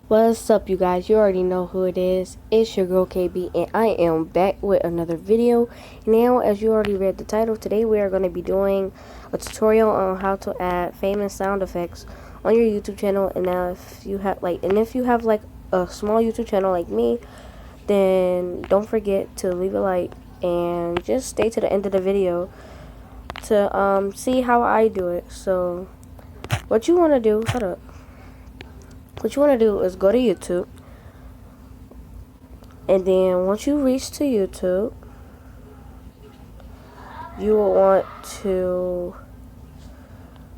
What's up, you guys? You already know who it is. It's your girl KB, and I am back with another video. Now, as you already read the title, today we are going to be doing a tutorial on how to add famous sound effects on your YouTube channel. And now, if you have like a small YouTube channel like me, then don't forget to leave a like and just stay to the end of the video to see how I do it. So, what you want to do? Hold up. What you want to do is go to YouTube, and then once you reach to YouTube, you will want to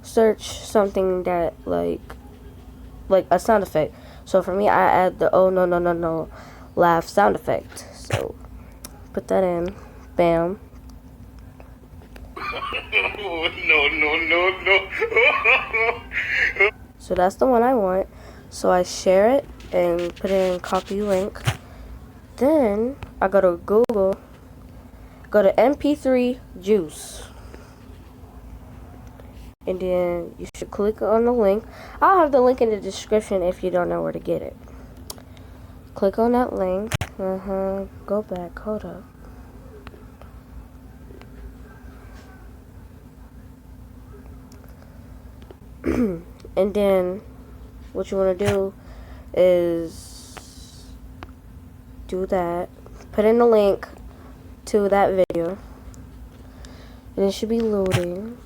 search something that like a sound effect. So for me, I add the oh no no no no laugh sound effect. So put that in, bam. No, no, no, no. So that's the one I want. So I share it and put it in copy link. Then I go to Google, go to MP3 Juice, and then you should click on the link. I'll have the link in the description if you don't know where to get it. Click on that link. Go back. Hold up. And then what you want to do is do that. Put in the link to that video, and it should be loading.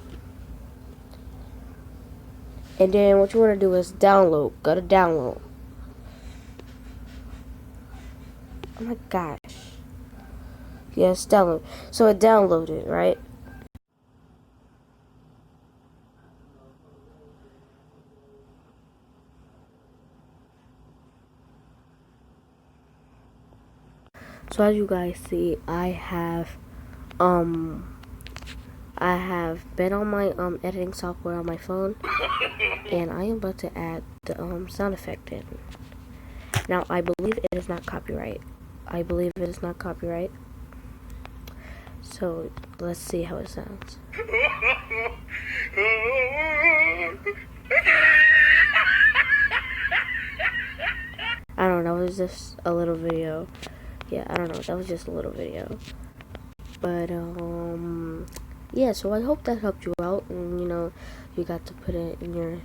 And then what you want to do is download. Go to download. Oh my gosh. Yes, download. So it downloaded, right? So as you guys see, I have been on my editing software on my phone, and I am about to add the sound effect in. Now I believe it is not copyright. So let's see how it sounds. I don't know, it was just a little video. Yeah, I don't know, that was just a little video. But yeah, so I hope that helped you out, and you got to put it in your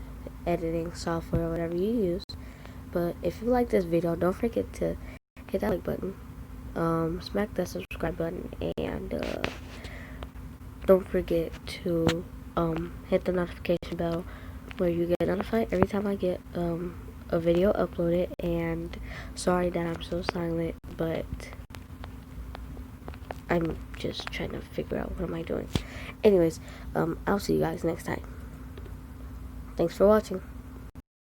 editing software or whatever you use. But if you like this video, don't forget to hit that like button, smack that subscribe button, and don't forget to hit the notification bell where you get notified every time I get a video uploaded. And sorry that I'm so silent, but I'm just trying to figure out what am I doing. Anyways, I'll see you guys next time. Thanks for watching.